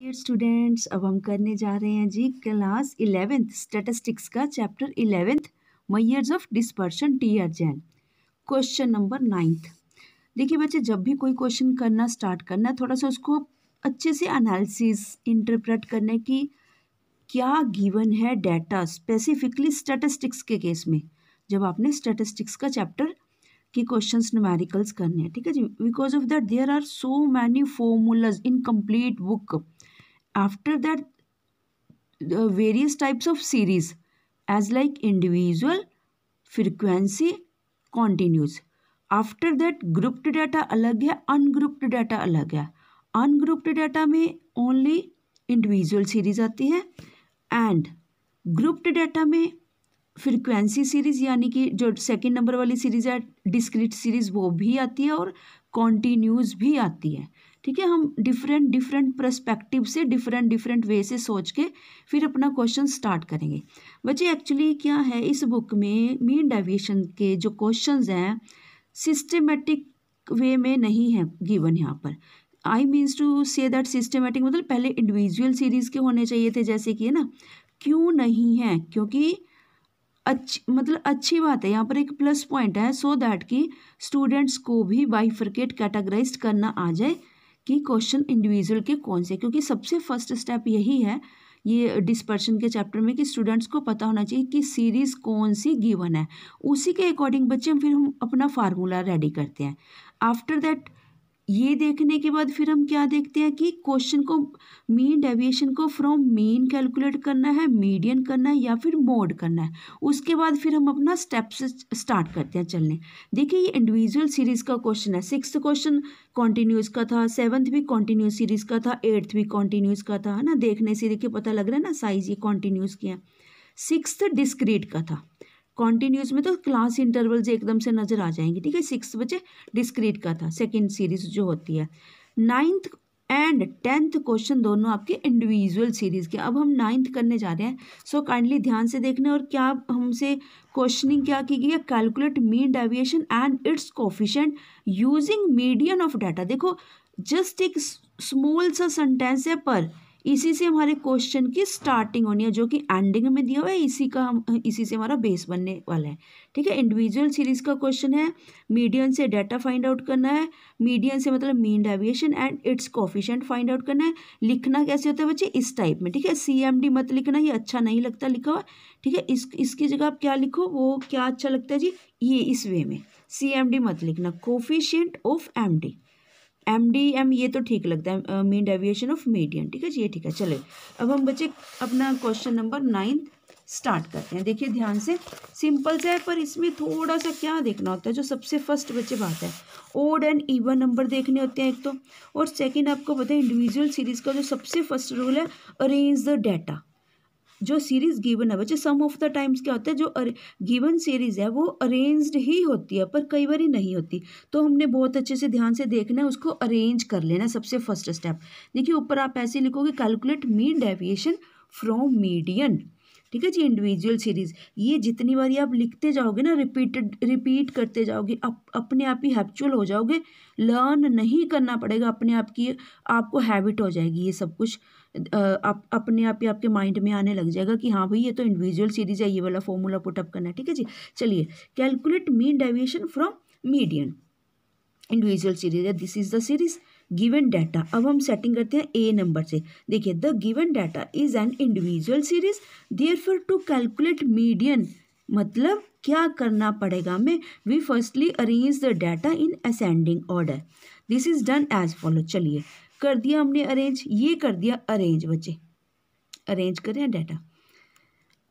Dear students, अब हम करने जा रहे हैं जी क्लास 11th स्टैटिस्टिक्स का chapter 11th measures of dispersion TR Jain question number 9th। देखिए बच्चे, जब भी कोई क्वेश्चन करना स्टार्ट करना है, थोड़ा सा उसको अच्छे से एनालिसिस इंटरप्रेट करने की क्या गिवन है डाटा, स्पेसिफिकली स्टैटिस्टिक्स के केस में जब आपने स्टैटिस्टिक्स का चैप्टर की क्वेश्चंस न्यूमेरिकल्स करने हैं, ठीक है जी। Because of that there are so many formulas in complete book. After that, the various types of series as like individual, frequency, continuous. After that grouped data अलग है, ungrouped data अलग है। ungrouped data में only individual series आती है and grouped data में frequency series यानी कि जो सेकंड नंबर वाली सीरीज है डिस्क्रीट सीरीज वो भी आती है और कॉन्टीन्यूस भी आती है, ठीक है। हम डिफरेंट पर्सपेक्टिव से डिफरेंट वे से सोच के फिर अपना क्वेश्चन स्टार्ट करेंगे। बच्चे एक्चुअली क्या है, इस बुक में मीन डेविएशन के जो क्वेश्चंस हैं सिस्टमेटिक वे में नहीं है गिवन यहाँ पर। I means to say that systematic मतलब पहले इंडिविजुअल सीरीज के होने चाहिए थे जैसे कि, है ना। क्यों नहीं है? क्योंकि अच्छी बात है, यहाँ पर एक प्लस पॉइंट है सो दैट कि स्टूडेंट्स को भी बाइफरकेट कैटेगराइज करना आ जाए कि क्वेश्चन इंडिविजुअल के कौन से, क्योंकि सबसे फर्स्ट स्टेप यही है ये डिस्पर्शन के चैप्टर में कि स्टूडेंट्स को पता होना चाहिए कि सीरीज कौन सी गिवन है। उसी के अकॉर्डिंग बच्चे फिर हम अपना फार्मूला रेडी करते हैं। आफ्टर दैट ये देखने के बाद फिर हम क्या देखते हैं कि क्वेश्चन को मीन डेविएशन को फ्रॉम मीन कैलकुलेट करना है, मीडियन करना है या फिर मोड करना है। उसके बाद फिर हम अपना स्टेप्स स्टार्ट करते हैं चलने। देखिए ये इंडिविजुअल सीरीज का क्वेश्चन है। 6th क्वेश्चन कॉन्टिन्यूस का था, 7th भी कॉन्टिन्यूस सीरीज का था, 8th भी कॉन्टिन्यूस का था, है ना। देखने से देखिए पता लग रहा है ना साइज ये कॉन्टिन्यूस की है। 6th डिस्क्रीट का था। कॉन्टिन्यूस में तो क्लास इंटरवल्स एकदम से नजर आ जाएंगे, ठीक है। 6th बचे डिस्क्रीट का था, सेकेंड सीरीज जो होती है। 9th एंड 10th क्वेश्चन दोनों आपके इंडिविजुअल सीरीज के। अब हम 9th करने जा रहे हैं, सो काइंडली ध्यान से देखना। और क्या हमसे क्वेश्चनिंग क्या की गई है, calculate mean deviation and it's coefficient using median of data. देखो जस्ट एक स्मॉल सा सेंटेंस है पर इसी से हमारे क्वेश्चन की स्टार्टिंग होनी है, जो कि एंडिंग में दिया हुआ है। इसी से हमारा बेस बनने वाला है, ठीक है। इंडिविजुअल सीरीज का क्वेश्चन है, मीडियन से डाटा फाइंड आउट करना है। मीडियन से मतलब mean deviation and it's coefficient find out करना है। लिखना कैसे होता है बच्चे, इस टाइप में, ठीक है। CMD मत लिखना, ये अच्छा नहीं लगता लिखा हुआ, ठीक है। इसकी जगह आप क्या लिखो, वो क्या अच्छा लगता है जी, ये इस वे में। CMD मत लिखना, कोफिशिएंट ऑफ MDM ये तो ठीक लगता है, मीन डेविएशन ऑफ मीडियन, ठीक है जी, ये ठीक है। चले अब हम बच्चे अपना क्वेश्चन नंबर 9 स्टार्ट करते हैं। देखिए ध्यान से, सिंपल सा है पर इसमें थोड़ा सा क्या देखना होता है। जो सबसे फर्स्ट बच्चे बात है, ओड एंड इवन नंबर देखने होते हैं एक तो, और सेकंड आपको पता है इंडिविजुअल सीरीज का जो सबसे फर्स्ट रूल है, अरेंज द डाटा। जो सीरीज गिवन है बच्चे, सम ऑफ द टाइम्स क्या होता है, जो गिवन सीरीज है वो अरेंज्ड ही होती है पर कई बार नहीं होती। तो हमने बहुत अच्छे से ध्यान से देखना है, उसको अरेंज कर लेना है सबसे फर्स्ट स्टेप। देखिए ऊपर आप ऐसे लिखोगे, calculate mean deviation from median, ठीक है जी, इंडिविजुअल सीरीज। ये जितनी बार आप लिखते जाओगे ना, रिपीट करते जाओगे, अपने आप ही हैबिचुअल हो जाओगे। लर्न नहीं करना पड़ेगा, अपने आप की आपको हैबिट हो जाएगी। ये सब कुछ आप अपने आप ही आपके माइंड में आने लग जाएगा कि हाँ भाई ये तो इंडिविजुअल सीरीज है, ये वाला फॉर्मूला पुटअप करना है, ठीक है जी। चलिए, calculate mean deviation from median, individual series है, this is the series. Given data, अब हम सेटिंग करते हैं A नंबर से। देखिए the given data is an individual series, therefore to calculate median मतलब क्या करना पड़ेगा हमें, we firstly arrange the data in ascending order. This is done as follow. चलिए कर दिया हमने अरेंज, ये कर दिया अरेंज बच्चे, अरेंज करें डाटा।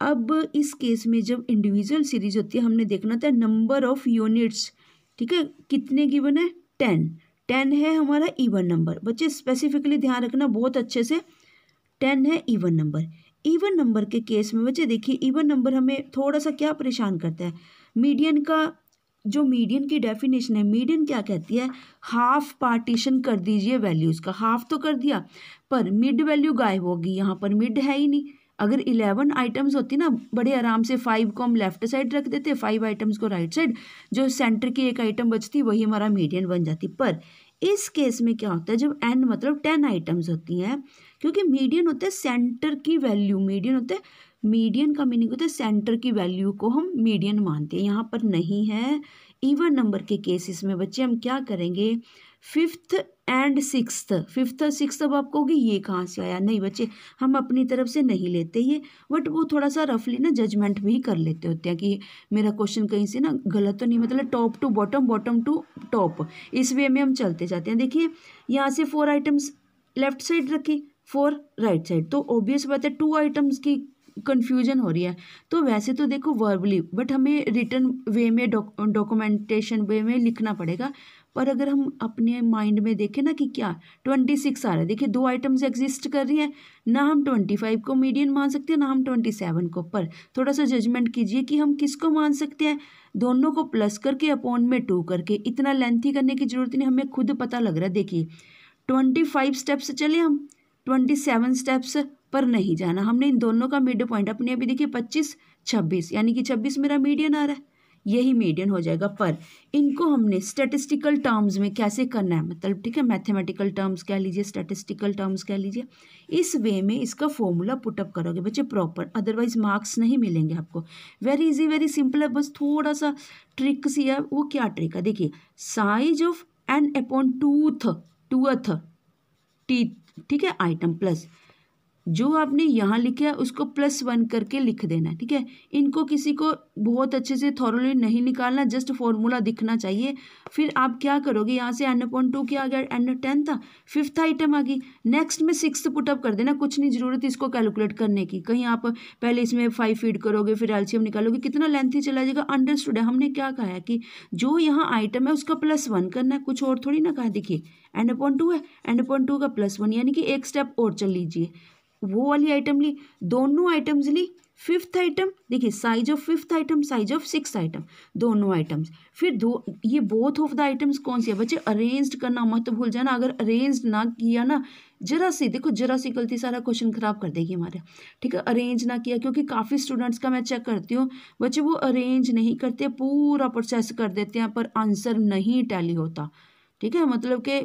अब इस केस में जब इंडिविजुअल सीरीज होती है, हमने देखना था नंबर ऑफ यूनिट्स, ठीक है। कितने गिवन है, 10 है हमारा इवन नंबर। बच्चे स्पेसिफिकली ध्यान रखना बहुत अच्छे से, 10 है इवन नंबर। इवन नंबर के केस में बच्चे देखिए, इवन नंबर हमें थोड़ा सा क्या परेशान करता है, मीडियन का जो मीडियन की डेफिनेशन है, मीडियन क्या कहती है, हाफ पार्टीशन कर दीजिए वैल्यूज़ का। हाफ तो कर दिया पर मिड वैल्यू गायब होगी, यहाँ पर मिड है ही नहीं। अगर 11 आइटम्स होती ना, बड़े आराम से 5 को हम लेफ्ट साइड रख देते, 5 आइटम्स को राइट साइड, जो सेंटर की एक आइटम बचती वही हमारा मीडियन बन जाती। पर इस केस में क्या होता है, जब n मतलब 10 आइटम्स होती हैं, क्योंकि मीडियन होता है सेंटर की वैल्यू, मीडियन होता है, मीडियन का मीनिंग होता है सेंटर की वैल्यू को हम मीडियन मानते हैं, यहाँ पर नहीं है। इवन नंबर के केसेस में बच्चे हम क्या करेंगे, फिफ्थ एंड सिक्स्थ, फिफ्थ और सिक्स्थ, अब आप कहोगे ये कहाँ से आया, नहीं बच्चे हम अपनी तरफ से नहीं लेते ये, बट वो थोड़ा सा रफली ना जजमेंट भी कर लेते होते हैं कि मेरा क्वेश्चन कहीं से ना गलत तो नहीं, मतलब top to bottom, bottom to top, इस वे में हम चलते जाते हैं। देखिए यहाँ से 4 आइटम्स लेफ्ट साइड रखी, 4 राइट साइड, तो ऑब्वियस बात है 2 आइटम्स की कन्फ्यूजन हो रही है। तो वैसे तो देखो वर्बली, बट हमें रिटर्न वे में डॉक्यूमेंटेशन वे में लिखना पड़ेगा। पर अगर हम अपने माइंड में देखें ना कि क्या 26 आ रहा है, देखिए 2 आइटम्स एग्जिस्ट कर रही हैं, ना हम 25 को मीडियन मान सकते हैं ना हम 27 को, पर थोड़ा सा जजमेंट कीजिए कि हम किसको मान सकते हैं, दोनों को प्लस करके अपॉन में 2 करके, इतना लेंथी करने की जरूरत नहीं, हमें खुद पता लग रहा है। देखिए 25 स्टेप्स चले हम, 27 स्टेप्स पर नहीं जाना हमने, इन दोनों का मिड पॉइंट अपने अभी देखिए 25 26, यानी कि 26 मेरा मीडियन आ रहा है, यही मीडियन हो जाएगा। पर इनको हमने स्टैटिस्टिकल टर्म्स में कैसे करना है, मतलब ठीक है मैथमेटिकल टर्म्स कह लीजिए, स्टैटिस्टिकल टर्म्स कह लीजिए, इस वे में इसका फॉर्मूला पुटअप करोगे बच्चे प्रॉपर, अदरवाइज मार्क्स नहीं मिलेंगे आपको। वेरी इजी वेरी सिंपल है, बस थोड़ा सा ट्रिक सी है। वो क्या ट्रिक है, देखिए size of n upon twoth t, ठीक है, आइटम प्लस जो आपने यहाँ लिखा है उसको +1 करके लिख देना है, ठीक है। इनको किसी को बहुत अच्छे से थॉरली नहीं निकालना, जस्ट फॉर्मूला दिखना चाहिए। फिर आप क्या करोगे, यहाँ से n/2 क्या आ गया, n10 था, 5th आइटम आ गई, नेक्स्ट में 6th पुटअप कर देना, कुछ नहीं जरूरत इसको कैलकुलेट करने की, कहीं आप पहले इसमें 5 फीड करोगे फिर एलसीएम निकालोगे, कितना लेंथी चला जाएगा। अंडरस्टूड है, हमने क्या कहा है कि जो यहाँ आइटम है उसका +1 करना है, कुछ और थोड़ी ना कहा। देखिए n/2 है, n/2 का +1, यानी कि एक स्टेप और चल लीजिए, वो वाली आइटम ली, दोनों आइटम्स ली, 5th आइटम देखिए size of 5th item, size of 6th item, दोनों आइटम्स, फिर दो ये बोथ ऑफ द आइटम्स कौन सी है बच्चे, अरेंज्ड करना मत भूल जाना, अगर अरेंज्ड ना किया ना, जरा सी देखो जरा सी गलती सारा क्वेश्चन खराब कर देगी हमारे, ठीक है। अरेंज ना किया, क्योंकि काफ़ी स्टूडेंट्स का मैं चेक करती हूँ बच्चे वो अरेंज नहीं करते, पूरा प्रोसेस कर देते हैं पर आंसर नहीं टैली होता, ठीक है, मतलब कि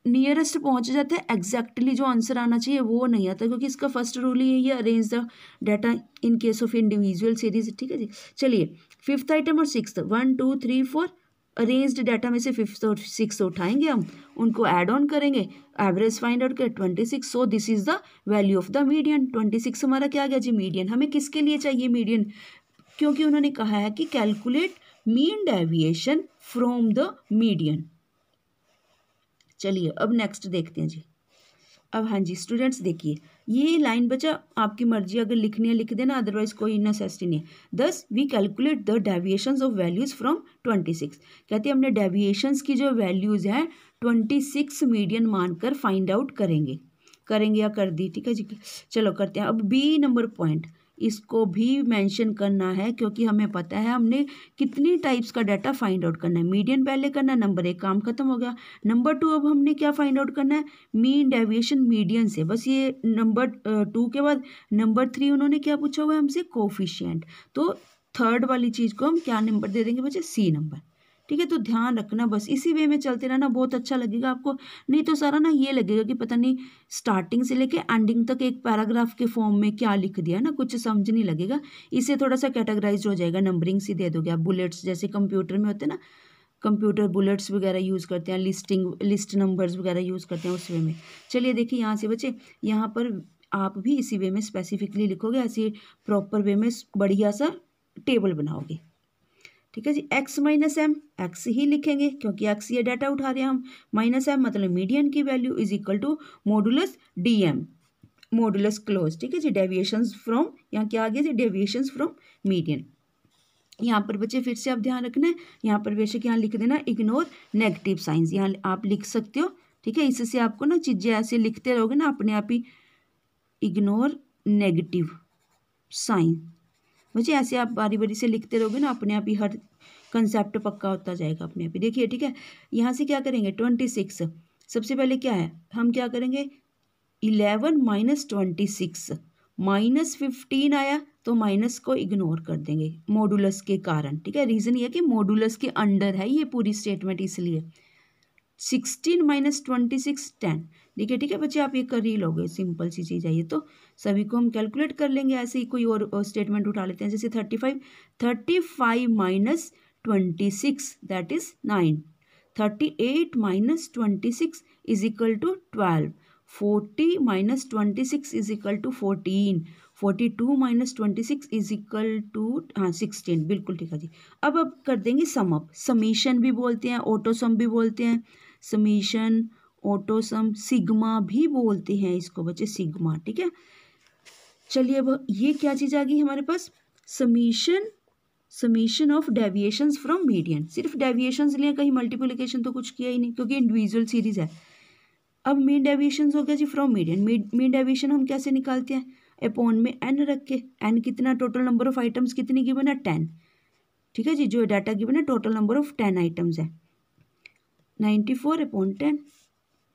नियरेस्ट पहुंच जाते हैं, एग्जैक्टली जो आंसर आना चाहिए वो नहीं आता, क्योंकि इसका फर्स्ट रूल ही है arrange the data in case of individual series, ठीक है जी। चलिए 5th आइटम और 6th 1 2 3 4 अरेंज्ड डाटा में से 5th और 6th उठाएंगे हम, उनको ऐड ऑन करेंगे, एवरेज फाइंड आउट कर 26, so this is the value of the median. 26 हमारा क्या आ गया जी मीडियन। हमें किसके लिए चाहिए मीडियन, क्योंकि उन्होंने कहा है कि calculate mean deviation from the median. चलिए अब नेक्स्ट देखते हैं जी। अब हाँ जी स्टूडेंट्स देखिए ये लाइन बचा, आपकी मर्जी अगर लिखनी है लिख देना, अदरवाइज कोई नेसेसिटी नहीं है। 10 we calculate the deviations of values from 26, कहते हैं हमने डेविएशंस की जो वैल्यूज हैं 26 मीडियन मानकर फाइंड आउट करेंगे या कर दी, ठीक है जी। चलो करते हैं। अब बी नंबर पॉइंट, इसको भी मेंशन करना है, क्योंकि हमें पता है हमने कितनी टाइप्स का डाटा फाइंड आउट करना है। मीडियन पहले करना है, नंबर 1 काम खत्म हो गया। नंबर 2 अब हमने क्या फाइंड आउट करना है, मीन डेविएशन मीडियन से, बस ये नंबर 2 के बाद नंबर 3 उन्होंने क्या पूछा हुआ है हमसे, कोफिशिएंट, तो थर्ड वाली चीज़ को हम क्या नंबर दे देंगे बच्चे, सी नंबर, ठीक है। तो ध्यान रखना, बस इसी वे में चलते रहना, बहुत अच्छा लगेगा आपको। नहीं तो सारा ना ये लगेगा कि पता नहीं स्टार्टिंग से लेके एंडिंग तक एक पैराग्राफ के फॉर्म में क्या लिख दिया ना, कुछ समझ नहीं लगेगा। इससे थोड़ा सा कैटेगराइज हो जाएगा, नंबरिंग सी दे दोगे आप, बुलेट्स जैसे कंप्यूटर में होते हैं ना, कंप्यूटर बुलेट्स वगैरह यूज़ करते हैं, लिस्ट नंबर्स वगैरह यूज़ करते हैं उस वे में। चलिए देखिए यहाँ से बच्चे, यहाँ पर आप भी इसी वे में स्पेसिफिकली लिखोगे, ऐसे प्रॉपर वे में बढ़िया सा टेबल बनाओगे, ठीक है जी। x माइनस एम, एक्स ही लिखेंगे क्योंकि x ये डाटा उठा रहे हैं हम, माइनस एम मतलब मीडियन की value is equal to modulus dm, modulus close, ठीक है जी। डेविएशंस फ्रॉम, यहाँ क्या आ गया जी, डेविएशंस फ्रॉम मीडियन। यहाँ पर बच्चे फिर से आप ध्यान रखना है, यहाँ पर बेशक यहाँ लिख देना इग्नोर नेगेटिव साइंस, यहाँ आप लिख सकते हो, ठीक है। इससे आपको ना चीज़ें ऐसे लिखते रहोगे ना अपने आप ही, इग्नोर नेगेटिव साइन, मुझे ऐसे आप बारी बारी से लिखते रहोगे ना, अपने आप ही हर कंसेप्ट पक्का होता जाएगा अपने आप ही। देखिए ठीक है, यहाँ से क्या करेंगे 26, सबसे पहले क्या है, हम क्या करेंगे 11 माइनस 26, -15 आया तो माइनस को इग्नोर कर देंगे मॉडुलस के कारण, ठीक है। रीज़न ये है कि मॉडुलस के अंडर है ये पूरी स्टेटमेंट, इसलिए 16 माइनस 26 10। देखिए ठीक है बच्चे, आप ये कर ही लोगे, सिंपल सी चीज़ है ये तो, सभी को हम कैलकुलेट कर लेंगे। ऐसे ही कोई और स्टेटमेंट उठा लेते हैं, जैसे 35 minus 26 that is 9। 38 minus 26 is equal to 12। 40 minus 26 is equal to 14। 42 minus 26 is equal to 16। बिल्कुल ठीक है जी। अब कर देंगे सम अप। समीशन भी बोलते हैं, ऑटो सम भी बोलते हैं, समीशन, ऑटो सम, सिग्मा भी बोलते हैं इसको बच्चे, सिग्मा। ठीक है, चलिए अब ये क्या चीज़ आ गई हमारे पास, summation, summation of deviations from median. सिर्फ डेविएशंस लिए, कहीं मल्टीप्लिकेशन तो कुछ किया ही नहीं क्योंकि इंडिविजुअल सीरीज है। अब मीन डेविएशन हो गया जी फ्रॉम मीडियन। मीन डेविएशन हम कैसे निकालते हैं, अपॉन में n रख के। n कितना, टोटल नंबर ऑफ आइटम्स कितनी गिवन है, 10। ठीक है जी, जो डाटा गिवन है टोटल नंबर ऑफ 10 आइटम्स है, 94 upon 10।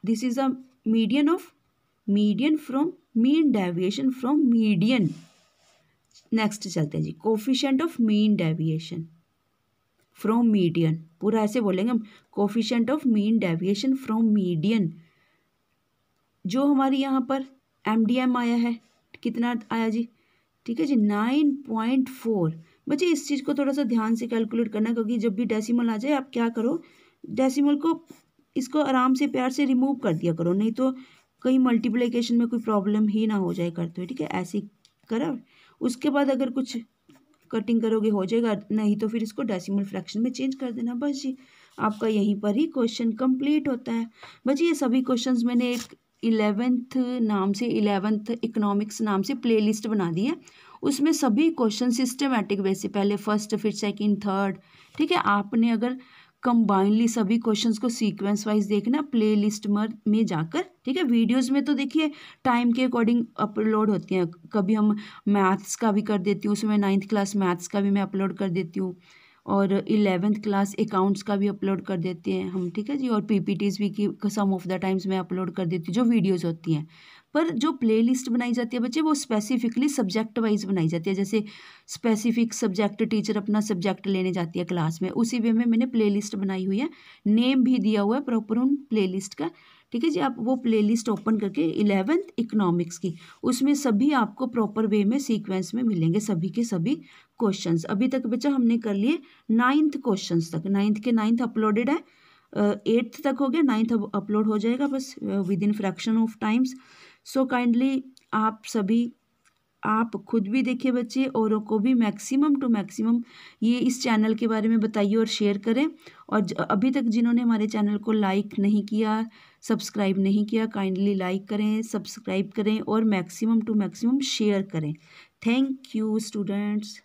This is a median of, median from, mean deviation from median. Next चलते हैं जी, coefficient of mean deviation from median. पूरा ऐसे बोलेंगे हम, coefficient of mean deviation from median. जो हमारी यहाँ पर MDM आया है, कितना आया जी, ठीक है जी 9.4। बच्चे इस चीज़ को थोड़ा सा ध्यान से कैलकुलेट करना, क्योंकि जब भी डेसिमल आ जाए आप क्या करो, डेसिमल को, इसको आराम से प्यार से रिमूव कर दिया करो, नहीं तो कहीं मल्टीप्लिकेशन में कोई प्रॉब्लम ही ना हो जाए करते हुए। ठीक है, ऐसे करो, उसके बाद अगर कुछ कटिंग करोगे हो जाएगा, नहीं तो फिर इसको डेसिमल फ्रैक्शन में चेंज कर देना। बस जी, आपका यहीं पर ही क्वेश्चन कंप्लीट होता है। बस ये सभी क्वेश्चंस मैंने एक 11th नाम से, 11th इकोनॉमिक्स नाम से प्लेलिस्ट बना दी है। उसमें सभी क्वेश्चन सिस्टमेटिक वे से, पहले फर्स्ट फिर सेकंड थर्ड। ठीक है, आपने अगर कंबाइनली सभी क्वेश्चंस को सीक्वेंस वाइज देखना प्लेलिस्ट में जाकर। ठीक है, वीडियोस में तो देखिए टाइम के अकॉर्डिंग अपलोड होती हैं, कभी हम मैथ्स का भी कर देती हूँ, उसमें 9th क्लास मैथ्स का भी मैं अपलोड कर देती हूँ, और 11th क्लास अकाउंट्स का भी अपलोड कर देते हैं हम। ठीक है जी, और PPTs भी की सम ऑफ द टाइम्स मैं अपलोड कर देती हूँ जो वीडियोज़ होती हैं। पर जो प्लेलिस्ट बनाई जाती है बच्चे, वो स्पेसिफिकली सब्जेक्ट वाइज बनाई जाती है। जैसे स्पेसिफिक सब्जेक्ट टीचर अपना सब्जेक्ट लेने जाती है क्लास में, उसी वे में मैंने प्लेलिस्ट बनाई हुई है, नेम भी दिया हुआ है प्रॉपर उन प्लेलिस्ट का। ठीक है जी, आप वो प्लेलिस्ट ओपन करके 11th इकोनॉमिक्स की, उसमें सभी आपको प्रॉपर वे में सीक्वेंस में मिलेंगे सभी के सभी क्वेश्चंस। अभी तक बच्चा हमने कर लिए 9th क्वेश्चंस तक, 9th के 9th अपलोडेड है, 8th तक हो गया, 9th अब अपलोड हो जाएगा बस with in fraction of times. So kindly आप सभी, आप खुद भी देखिए बच्चे, औरों को भी मैक्सिमम टू मैक्सिमम ये इस चैनल के बारे में बताइए और शेयर करें। और अभी तक जिन्होंने हमारे चैनल को लाइक नहीं किया, सब्सक्राइब नहीं किया, काइंडली लाइक करें, सब्सक्राइब करें और मैक्सिमम टू मैक्सिमम शेयर करें। Thank you students.